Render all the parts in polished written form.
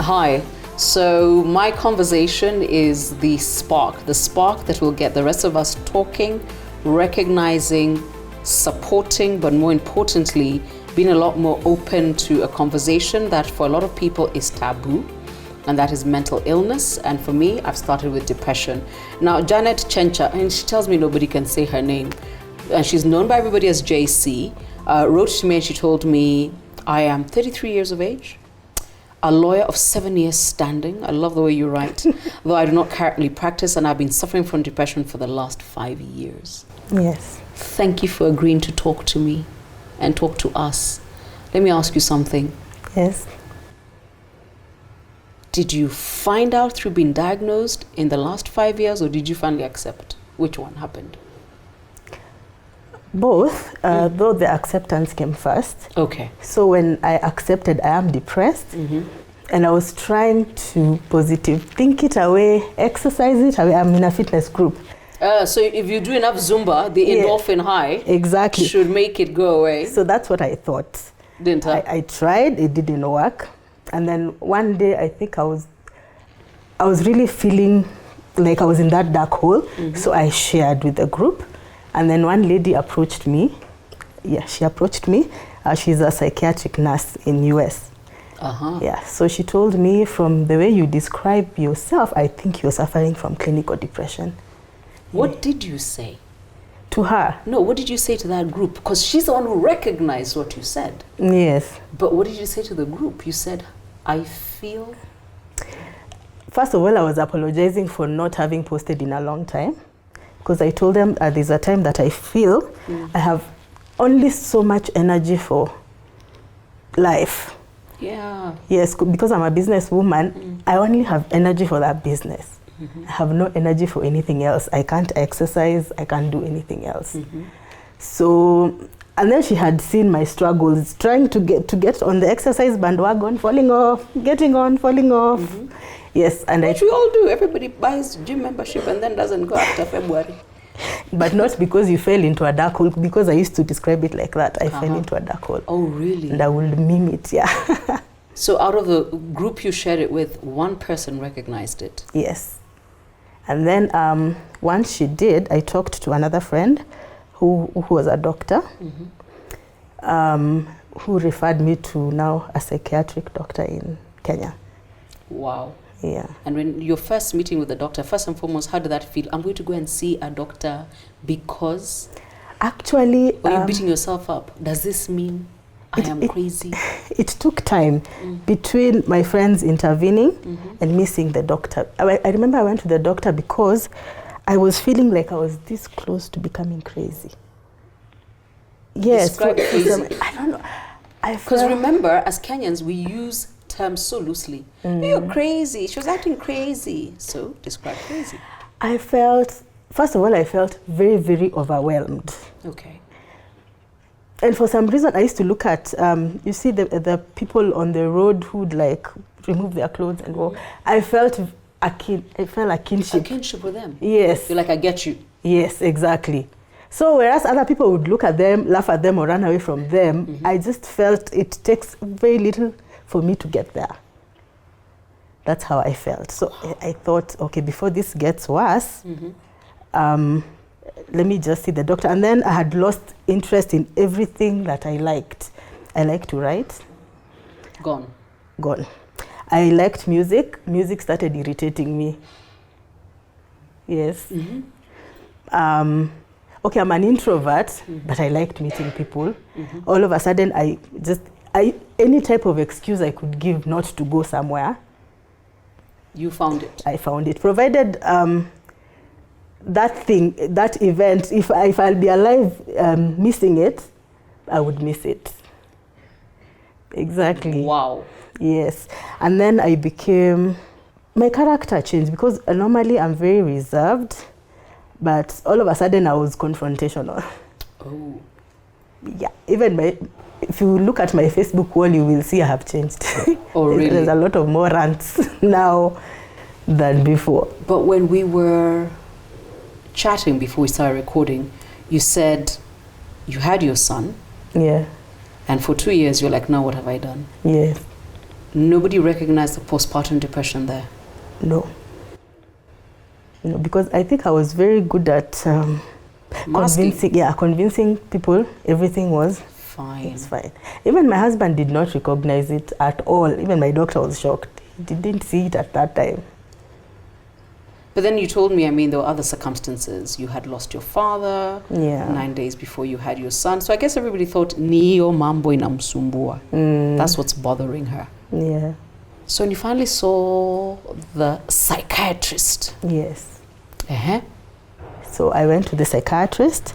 Hi. So my conversation is the spark that will get the rest of us talking, recognizing, supporting, but more importantly, being a lot more open to a conversation that for a lot of people is taboo, and that is mental illness. And for me, I've started with depression. Now, Janet Chencha, and she tells me nobody can say her name, and she's known by everybody as JC, wrote to me and she told me, I am 33 years of age, a lawyer of 7 years standing. I love the way you write, though I do not currently practice, and I've been suffering from depression for the last 5 years. Yes. Thank you for agreeing to talk to me and talk to us. Let me ask you something. Yes. Did you find out through being diagnosed in the last 5 years, or did you finally accept? Which one happened? Both, though the acceptance came first. Okay. So when I accepted I am depressed, and I was trying to positive think it away, exercise it away. I'm in a fitness group. So if you do enough Zumba, the endorphin high exactly should make it go away. So that's what I thought. Didn't I? I tried, it didn't work. And then one day I think I was really feeling like I was in that dark hole. So I shared with the group. And then one lady approached me. Yeah, she approached me. She's a psychiatric nurse in US. Yeah, so she told me, from the way you describe yourself, I think you're suffering from clinical depression. What did you say? To her? No, what did you say to that group? Because she's the one who recognized what you said. Yes. But what did you say to the group? You said, I feel... First of all, I was apologizing for not having posted in a long time. Because I told them there's a time that I feel I have only so much energy for life. Yeah. Yes, because I'm a businesswoman, I only have energy for that business. I have no energy for anything else. I can't exercise, I can't do anything else. So, and then she had seen my struggles, trying to get on the exercise bandwagon, falling off, getting on, falling off. Yes, and which we all do. Everybody buys gym membership and then doesn't go after February. But not because you fell into a dark hole, because I used to describe it like that. I fell into a dark hole. Oh, really? And I will meme it, yeah. So out of the group you shared it with, one person recognized it? Yes. And then once she did, I talked to another friend who was a doctor, who referred me to now a psychiatric doctor in Kenya. Wow. Yeah. And when your first meeting with the doctor, first and foremost, how did that feel? I'm going to go and see a doctor because... Actually... Or you're beating yourself up. Does this mean I am crazy? It took time between my friends intervening and me seeing the doctor. I remember I went to the doctor because I was feeling like I was this close to becoming crazy. Yes. Describe crazy. I don't know. Because remember, as Kenyans, we use terms so loosely. You're crazy. She was acting crazy. So describe crazy. First of all, I felt very, very overwhelmed. Okay. And for some reason, I used to look at, you see the people on the road who'd like remove their clothes and go. I felt a kinship. A kinship with them? Yes. You're like, I get you. Yes, exactly. So whereas other people would look at them, laugh at them, or run away from them, I just felt it takes very little for me to get there. That's how I felt. So I thought, okay, before this gets worse, let me just see the doctor. And then I had lost interest in everything that I liked. I liked to write. Gone. I liked music. Music started irritating me. Yes. Okay, I'm an introvert, but I liked meeting people. All of a sudden, any type of excuse I could give not to go somewhere. You found it? I found it. Provided that event, if I'll be alive missing it, I would miss it. Exactly. Wow. Yes. And then my character changed, because normally I'm very reserved, but all of a sudden I was confrontational. Oh. Yeah, if you look at my Facebook wall, you will see I have changed. Oh, really? There's a lot of more rants now than before. But when we were chatting before we started recording, you said you had your son. Yeah. And for 2 years, you're like, now what have I done? Yes. Nobody recognized the postpartum depression there? No. Because I think I was very good at convincing people everything was fine. It's fine. Even my husband did not recognize it at all. Even my doctor was shocked. He didn't see it at that time. But then you told me, there were other circumstances. You had lost your father 9 days before you had your son. So I guess everybody thought, niyo mambo inamsumbua. That's what's bothering her. Yeah. So when you finally saw the psychiatrist. Yes. Uh-huh. So I went to the psychiatrist.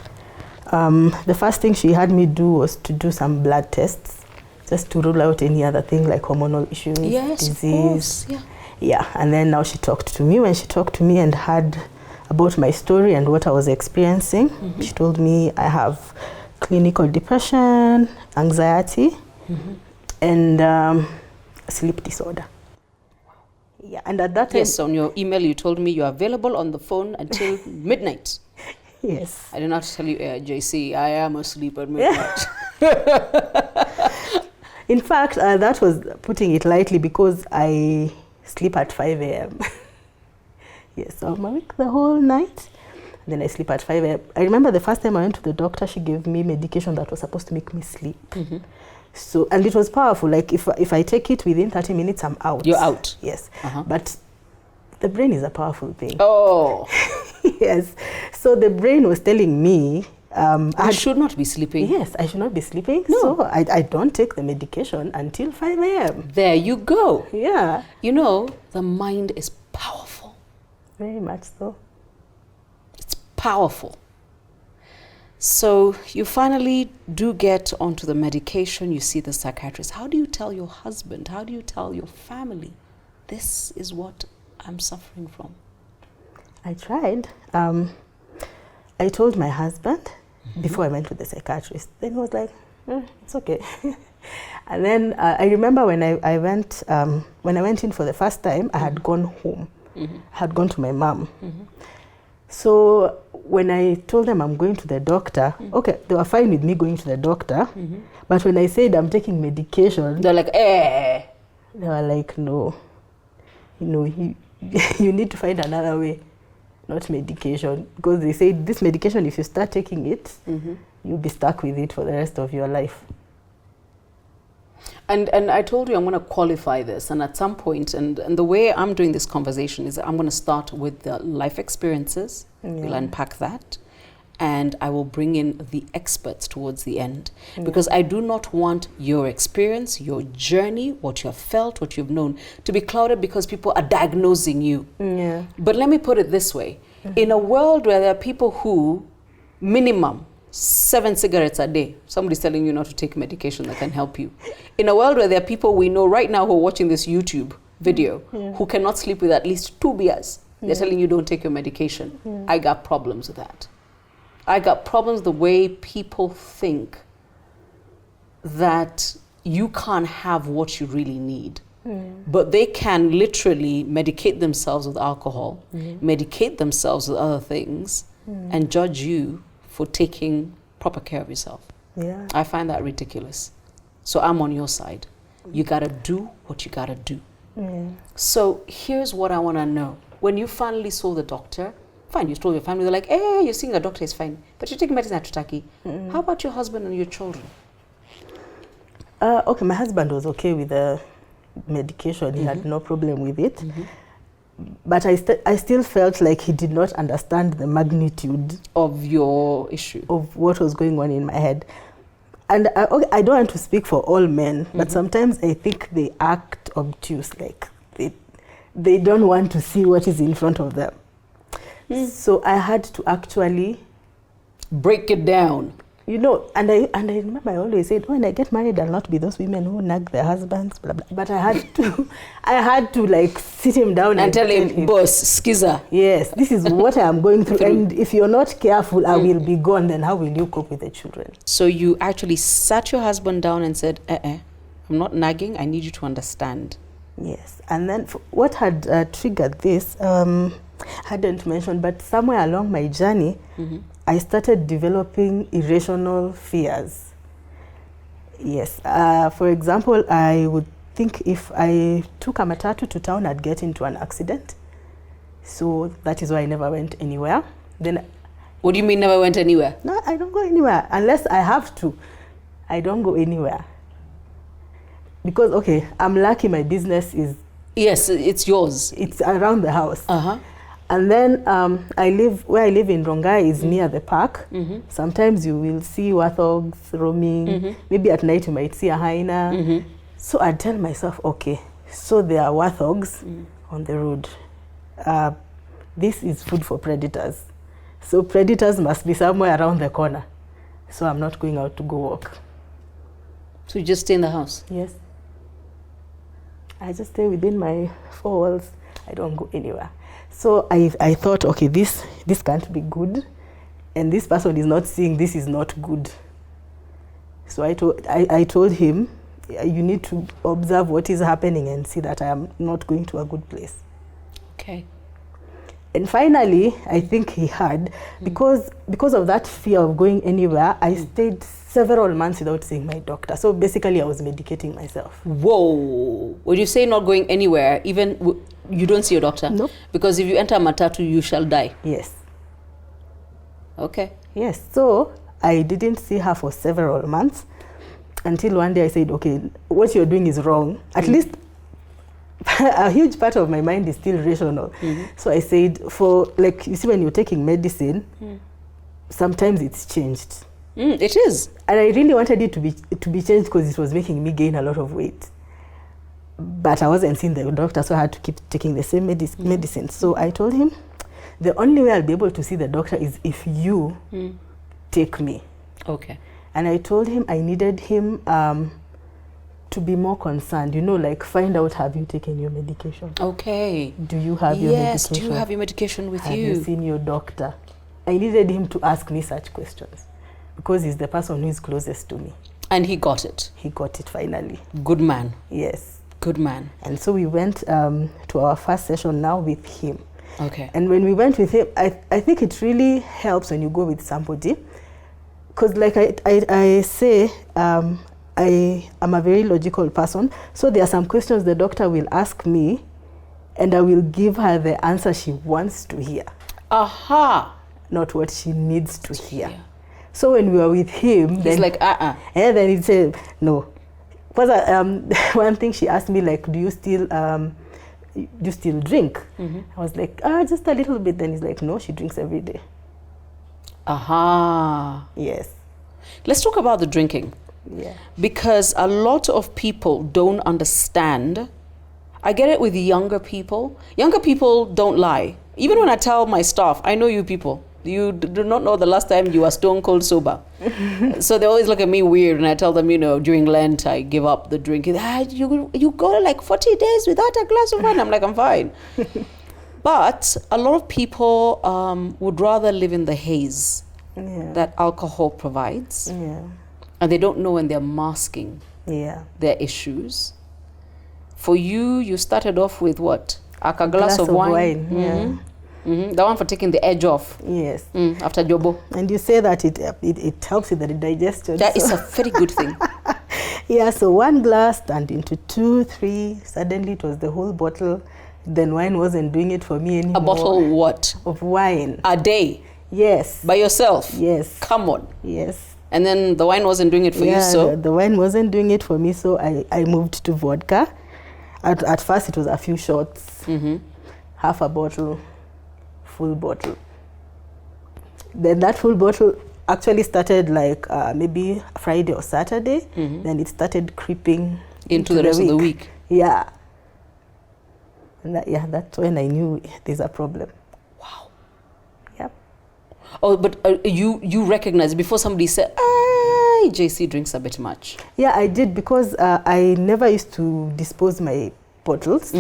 The first thing she had me do was to do some blood tests, just to rule out any other thing like hormonal issues, yes, disease. Of course. Yeah, and then now she talked to me. When she talked to me and heard about my story and what I was experiencing, she told me I have clinical depression, anxiety, and sleep disorder. Yeah, and at that time... Yes, on your email you told me you're available on the phone until midnight. Yes. I didn't have to tell you, JC, I am asleep at midnight. In fact, that was putting it lightly because I sleep at 5 a.m. Yes, so I'm awake the whole night. Then I sleep at 5 a.m. I remember the first time I went to the doctor, she gave me medication that was supposed to make me sleep. So, and it was powerful. Like if I take it within 30 minutes, I'm out. You're out. Yes. But the brain is a powerful thing. Oh. Yes. So the brain was telling me... I should not be sleeping. Yes, I should not be sleeping. No. So I don't take the medication until 5 a.m. There you go. Yeah. The mind is powerful. Very much so. It's powerful. So you finally do get onto the medication, you see the psychiatrist. How do you tell your husband? How do you tell your family? This is what I'm suffering from. I tried. I told my husband before I went to the psychiatrist. Then he was like, it's okay. And then I remember when I went in for the first time, I had gone home. I had gone to my mom. So when I told them I'm going to the doctor, okay, they were fine with me going to the doctor. But when I said I'm taking medication, they're like, eh. They were like, no, you need to find another way, not medication. Because they said this medication, if you start taking it, you'll be stuck with it for the rest of your life. And I told you I'm going to qualify this, and at some point, and the way I'm doing this conversation is I'm going to start with the life experiences. We'll unpack that, and I will bring in the experts towards the end, because I do not want your experience, your journey, what you have felt, what you've known, to be clouded because people are diagnosing you. But let me put it this way. In a world where there are people who, minimum, 7 cigarettes a day, somebody's telling you not to take medication that can help you. In a world where there are people we know right now who are watching this YouTube video who cannot sleep with at least 2 beers, they're telling you don't take your medication. I got problems with that. I got problems the way people think that you can't have what you really need. But they can literally medicate themselves with alcohol, medicate themselves with other things, and judge you for taking proper care of yourself. I find that ridiculous. So I'm on your side. You gotta do what you gotta do. So here's what I wanna know. When you finally saw the doctor, fine, you told your family, they're like, hey, you're seeing the doctor, is fine. But you're taking medicine at Tutaki. How about your husband and your children? Okay, my husband was okay with the medication. He had no problem with it. But I still felt like he did not understand the magnitude of your issue, of what was going on in my head. And I don't want to speak for all men, but sometimes I think they act obtuse, like they don't want to see what is in front of them. So I had to actually break it down. And I remember I always said, when I get married, I'll not be those women who nag their husbands, blah, blah. But I had to like sit him down and tell him, boss, skiza. Yes, this is what I am going through. And if you're not careful, I will be gone. Then how will you cope with the children? So you actually sat your husband down and said, I'm not nagging. I need you to understand. Yes. And then what had triggered this, hadn't mentioned, but somewhere along my journey, I started developing irrational fears. Yes. For example, I would think if I took a matatu to town, I'd get into an accident. So that is why I never went anywhere. Then, what do you mean never went anywhere? No, I don't go anywhere unless I have to. I don't go anywhere. Because, okay, I'm lucky my business is... Yes, it's yours. It's around the house. Uh-huh. And then where I live in Rongai is near the park. Sometimes you will see warthogs roaming. Maybe at night you might see a hyena. So I'd tell myself, okay, so there are warthogs on the road. This is food for predators. So predators must be somewhere around the corner. So I'm not going out to go walk. So you just stay in the house? Yes. I just stay within my 4 walls. I don't go anywhere. So I thought, okay, this can't be good. And this person is not seeing this is not good. So I told him, you need to observe what is happening and see that I am not going to a good place. Okay. And finally, I think he heard, because of that fear of going anywhere, I stayed several months without seeing my doctor. So basically, I was medicating myself. Whoa. When you say not going anywhere, even you don't see your doctor? No. Because if you enter a matatu, you shall die. Yes. Okay. Yes. So I didn't see her for several months until one day I said, okay, what you're doing is wrong. At least a huge part of my mind is still rational. So I said, you see, when you're taking medicine, sometimes it's changed. It is. And I really wanted it to be changed because it was making me gain a lot of weight. But I wasn't seeing the doctor, so I had to keep taking the same medicine. So I told him, the only way I'll be able to see the doctor is if you take me. Okay. And I told him I needed him to be more concerned, like find out, have you taken your medication? Okay. Do you have your medication? Yes, do you have your medication with Have you? you seen your doctor? I needed him to ask me such questions because he's the person who is closest to me. And he got it? He got it finally. Good man. Yes. Good man. And so we went to our first session now with him. Okay. And when we went with him, I think it really helps when you go with somebody. Because like I say, I am a very logical person. So there are some questions the doctor will ask me and I will give her the answer she wants to hear. Aha! Not what she needs to hear. So when we were with him, he's like, And then he said, no. Because one thing she asked me, like, do you still drink? I was like, just a little bit. Then he's like, no, she drinks every day. Aha. Yes. Let's talk about the drinking. Yeah. Because a lot of people don't understand. I get it with younger people. Younger people don't lie. Even when I tell my staff, I know you people. You do not know the last time you were stone cold sober. So they always look at me weird when I tell them, during Lent, I give up the drinking. You go like 40 days without a glass of wine. I'm like, I'm fine. But a lot of people would rather live in the haze that alcohol provides. Yeah. And they don't know when they're masking their issues. For you, you started off with what? A glass of wine. Yeah. The one for taking the edge off. Yes. After Jobo. And you say that it helps with the digestion. That is a very good thing. Yeah, so one glass turned into 2, 3. Suddenly it was the whole bottle. Then wine wasn't doing it for me anymore. A bottle what? Of wine. A day? Yes. By yourself? Yes. Come on. Yes. And then the wine wasn't doing it for you, so? The wine wasn't doing it for me, so I moved to vodka. At first it was a few shots, half a bottle, full bottle. Then that full bottle actually started like maybe Friday or Saturday. Then it started creeping into the rest of the week. Yeah. And that's when I knew there's a problem. Wow. Yep. Oh, but you recognize before somebody said, JC drinks a bit much. Yeah, I did because I never used to dispose my bottles.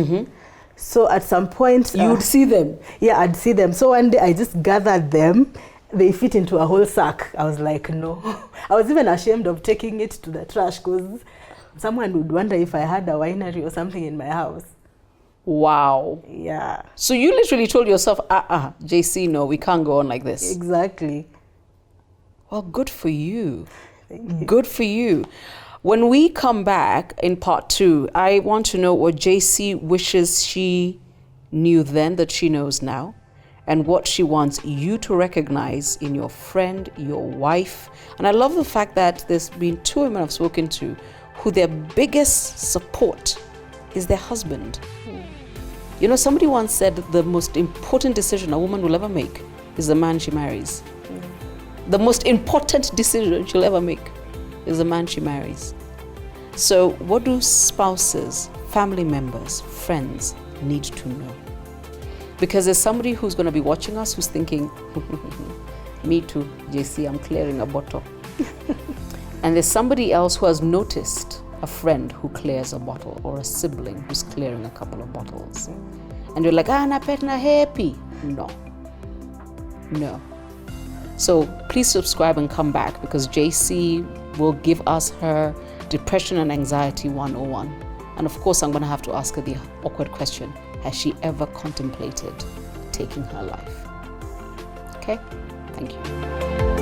So at some point... you would see them? Yeah, I'd see them. So one day I just gathered them. They fit into a whole sack. I was like, no. I was even ashamed of taking it to the trash because someone would wonder if I had a winery or something in my house. Wow. Yeah. So you literally told yourself, JC, no, we can't go on like this. Exactly. Well, good for you. Thank you. Good for you. When we come back in part 2, I want to know what JC wishes she knew then that she knows now, and what she wants you to recognize in your friend, your wife. And I love the fact that there's been 2 women I've spoken to who their biggest support is their husband. You know, somebody once said the most important decision a woman will ever make is the man she marries. The most important decision she'll ever make is the man she marries. So what do spouses, family members, friends need to know? Because there's somebody who's going to be watching us who's thinking, me too, JC, I'm clearing a bottle. And there's somebody else who has noticed a friend who clears a bottle, or a sibling who's clearing a couple of bottles. And you're like, na pet na happy. No. So please subscribe and come back, because JC will give us her Depression and Anxiety 101. And of course, I'm going to have to ask her the awkward question: has she ever contemplated taking her life? Okay? Thank you.